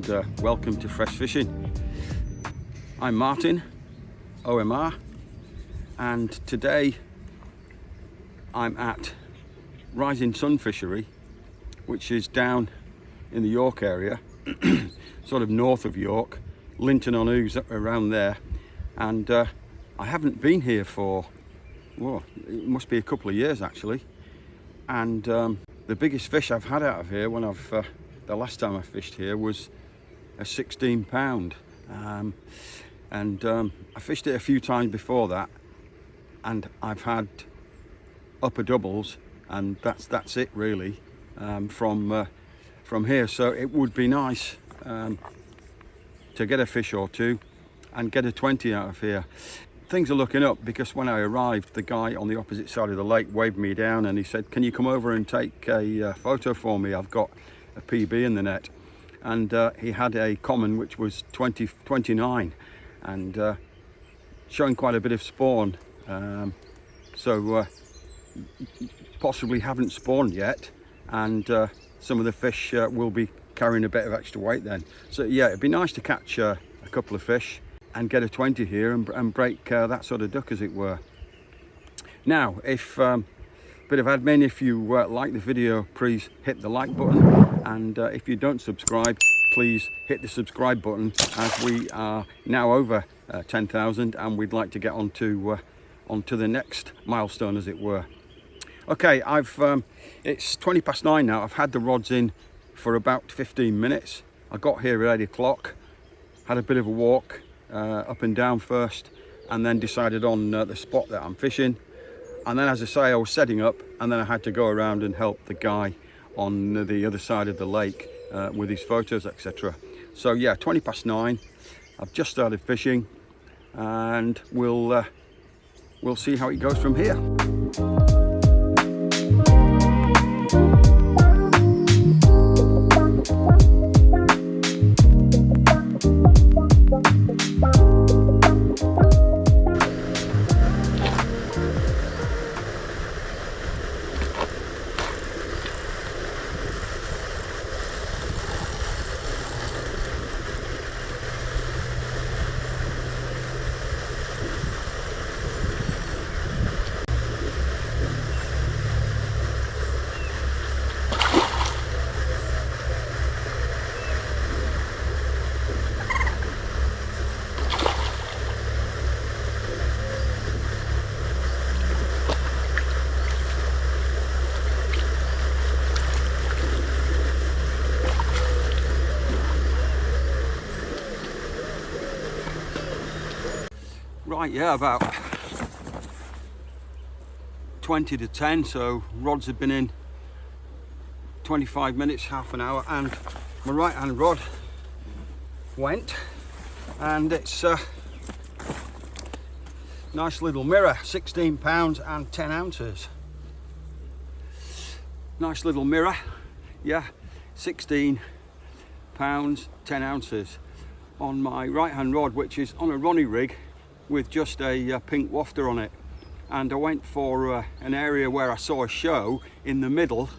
and welcome to Fresh Fishing. I'm Martin, OMR, and today I'm at Rising Sun Fishery, which is down in the York area, sort of north of York, Linton-on-Ouse around there, and I haven't been here for, well, it must be a couple of years actually, and the biggest fish I've had out of here when the last time I fished here was a 16 pound, and I fished it a few times before that, and I've had upper doubles, and that's it really from here. So it would be nice to get a fish or two and get a 20 out of here. Things are looking up, because when I arrived, the guy on the opposite side of the lake waved me down and he said, "Can you come over and take a photo for me? I've got a PB in the net." And he had a common which was 29 and showing quite a bit of spawn, so possibly haven't spawned yet, and some of the fish will be carrying a bit of extra weight then. So yeah, it'd be nice to catch a couple of fish and get a 20 here and break that sort of duck, as it were. Now, if bit of admin, if you like the video, please hit the like button, and if you don't subscribe, please hit the subscribe button, as we are now over 10,000 and we'd like to get onto the next milestone, as it were. Okay, it's 20 past 9 now. I've had the rods in for about 15 minutes. I got here at 8 o'clock, had a bit of a walk up and down first, and then decided on the spot that I'm fishing. And then, as I say, I was setting up, and then I had to go around and help the guy on the other side of the lake with his photos, etc. So yeah, 20 past 9. I've just started fishing, and we'll see how it goes from here. Right, yeah, about 20 to 10, so rods have been in 25 minutes, half an hour, and my right hand rod went, and it's a nice little mirror, 16 pounds and 10 ounces. Nice little mirror, yeah, 16 pounds 10 ounces on my right hand rod, which is on a Ronnie rig with just a pink wafter on it. And I went for an area where I saw a show in the middle,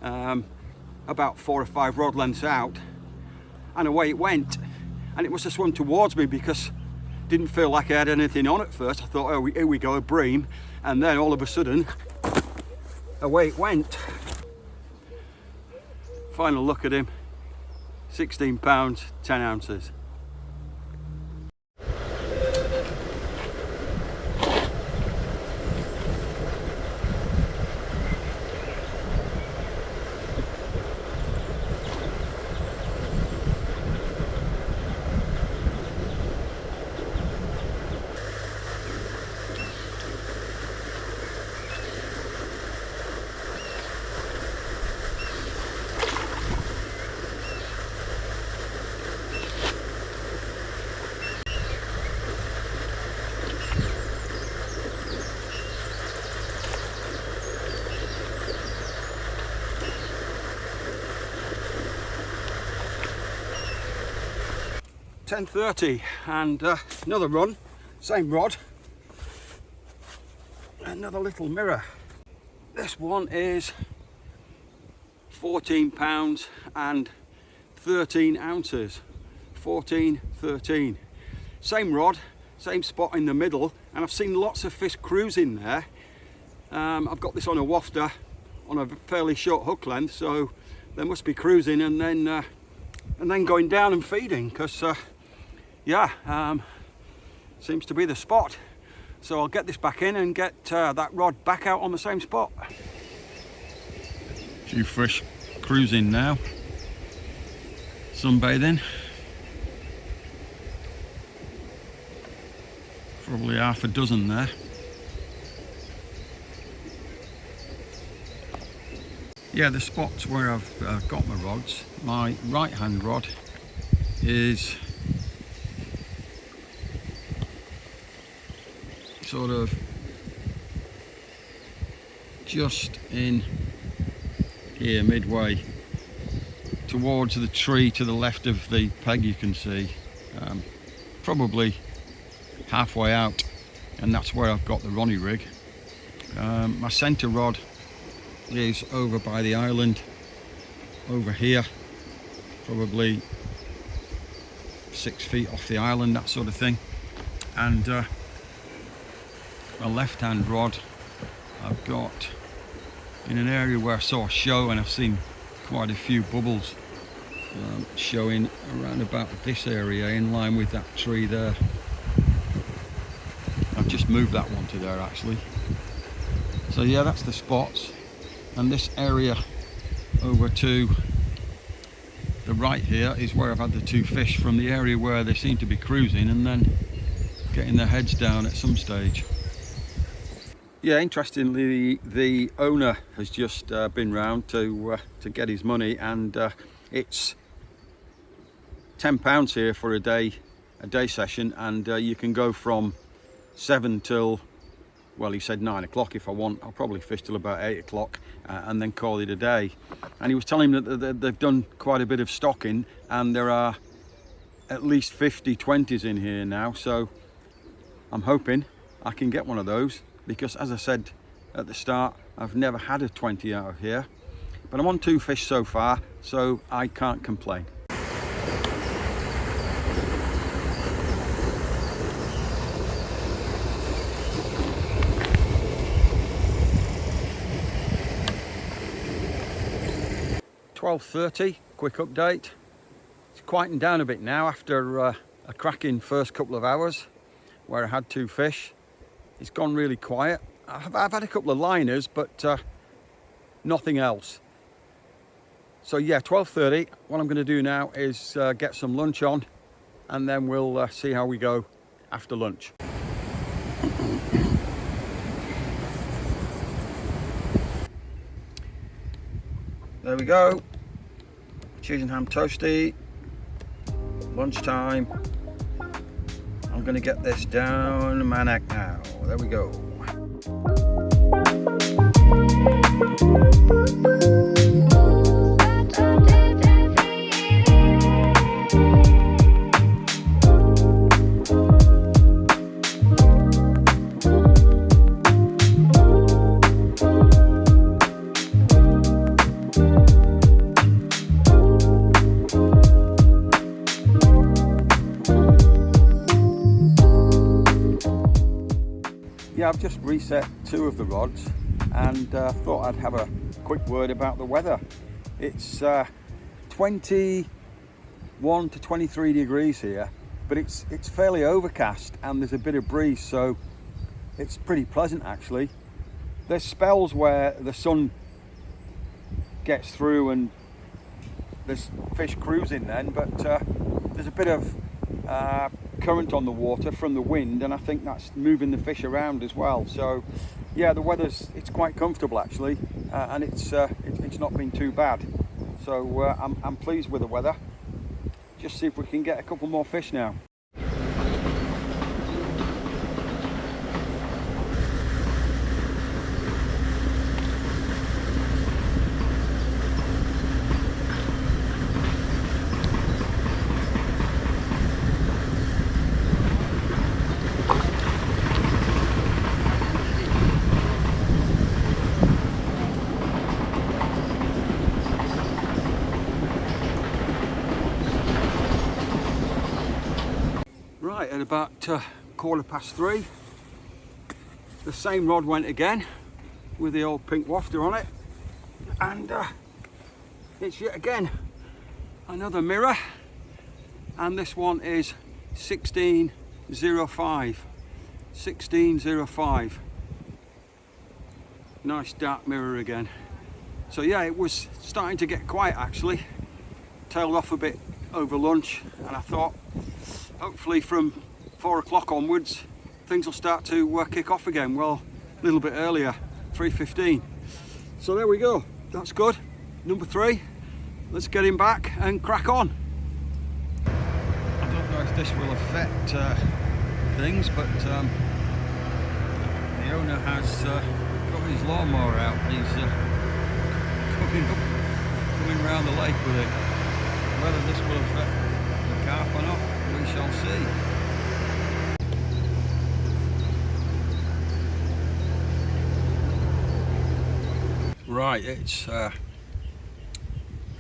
about 4 or 5 rod lengths out, and away it went, and it must have swum towards me, because it didn't feel like I had anything on at first. I thought, oh, here we go, a bream, and then all of a sudden away it went. Final look at him, 16 pounds 10 ounces. $10.30 and another run, same rod, another little mirror. This one is 14 pounds and 13 ounces, 14, 13. Same rod, same spot in the middle, and I've seen lots of fish cruising there. I've got this on a wafter on a fairly short hook length, so they must be cruising and then going down and feeding, because seems to be the spot. So I'll get this back in and get that rod back out on the same spot. A few fish cruising now, sunbathing. Probably half a dozen there. Yeah, the spots where I've got my rods, my right hand rod is sort of just in here, midway towards the tree to the left of the peg, you can see, probably halfway out, and that's where I've got the Ronnie rig. My centre rod is over by the island over here, probably 6 feet off the island, that sort of thing. And my left hand rod I've got in an area where I saw a show, and I've seen quite a few bubbles showing around about this area in line with that tree there. I've just moved that one to there actually. So yeah, that's the spots, and this area over to the right here is where I've had the two fish from the area where they seem to be cruising and then getting their heads down at some stage. Yeah, interestingly, the owner has just been round to get his money, and it's £10 here for a day session, and you can go from 7 till, well, he said 9 o'clock if I want. I'll probably fish till about 8 o'clock and then call it a day. And he was telling me that they've done quite a bit of stocking, and there are at least 50 20s in here now, so I'm hoping I can get one of those, because as I said at the start, I've never had a 20 out of here, but I'm on 2 fish so far, so I can't complain. .30, quick update. It's quieting down a bit now after a cracking first couple of hours where I had 2 fish. It's gone really quiet. I've had a couple of liners, but nothing else. So yeah, 12:30. What I'm going to do now is get some lunch on, and then we'll see how we go after lunch. There we go. Cheese and ham toasty. Lunchtime. I'm going to get this down my neck now. There we go. Yeah, I've just reset 2 of the rods, and thought I'd have a quick word about the weather. It's 21 to 23 degrees here, but it's fairly overcast and there's a bit of breeze, so it's pretty pleasant actually. There's spells where the sun gets through and there's fish cruising then, but there's a bit of current on the water from the wind, and I think that's moving the fish around as well. So yeah, the it's quite comfortable actually, and it's not been too bad. So I'm pleased with the weather. Just see if we can get a couple more fish now. Right, at about 3:15, the same rod went again with the old pink wafter on it, and it's yet again another mirror, and this one is 1605. 1605. Nice dark mirror again. So yeah, it was starting to get quiet actually. Tailed off a bit over lunch, and I thought hopefully from 4 o'clock onwards things will start to kick off again. Well, a little bit earlier, 3:15. So there we go, that's good. Number 3, let's get him back and crack on. I don't know if this will affect things, but the owner has got his lawnmower out. He's coming round the lake with it. Whether this will affect the carp or not, we shall see. Right, it's a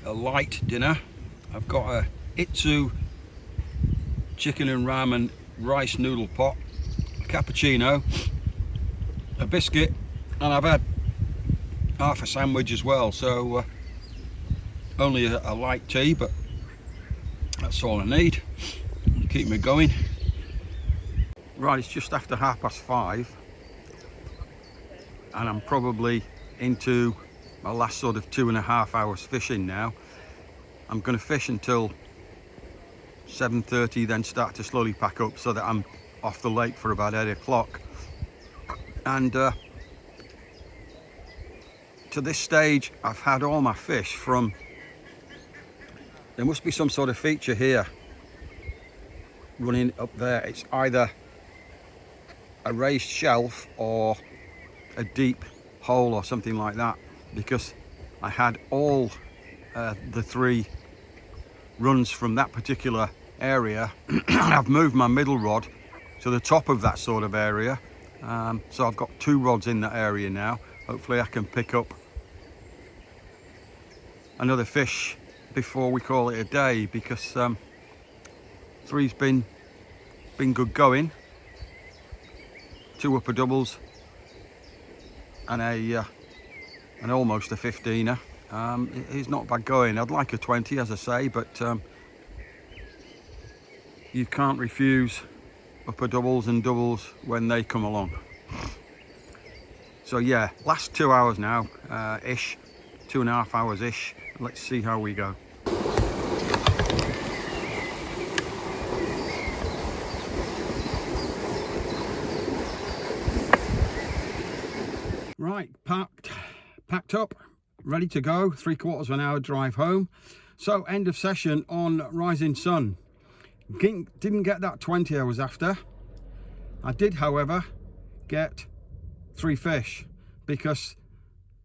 light dinner. I've got a Itsu chicken and ramen rice noodle pot, a cappuccino, a biscuit, and I've had half a sandwich as well, so only a light tea, but that's all I need to keep me going. Right, it's just after 5:30 and I'm probably into my last sort of 2.5 hours fishing now. I'm going to fish until 7:30, then start to slowly pack up so that I'm off the lake for about 8 o'clock. And to this stage I've had all my fish from, there must be some sort of feature here running up there. It's either a raised shelf or a deep hole or something like that, because I had all the 3 runs from that particular area. I've moved my middle rod to the top of that sort of area, so I've got 2 rods in that area now. Hopefully I can pick up another fish before we call it a day, because 3's been good going. 2 upper doubles and an almost a 15er. It's not bad going. I'd like a 20, as I say, but you can't refuse upper doubles and doubles when they come along. So yeah, last 2 hours now, ish, 2.5 hours ish. Let's see how we go. Right, packed up, ready to go. 3/4 of an hour drive home. So end of session on Rising Sun. Didn't get that 20 I was after. I did, however, get 3 fish, because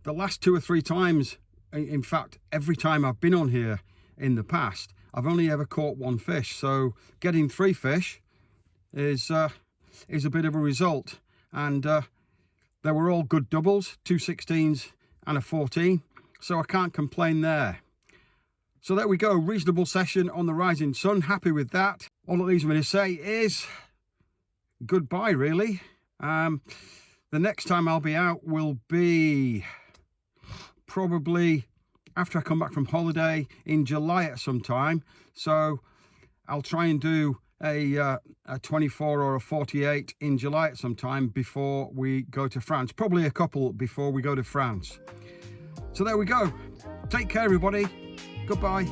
the last 2 or 3 times, in fact every time I've been on here in the past, I've only ever caught 1 fish. So getting 3 fish is a bit of a result, and they were all good doubles, 2 16s and a 14, so I can't complain there. So there we go, reasonable session on the Rising Sun, happy with that. All it leaves me to say is goodbye, really. The next time I'll be out will be probably after I come back from holiday in July at some time. So I'll try and do a 24 or a 48 in July at some time before we go to France. Probably a couple before we go to France. So there we go. Take care, everybody. Goodbye.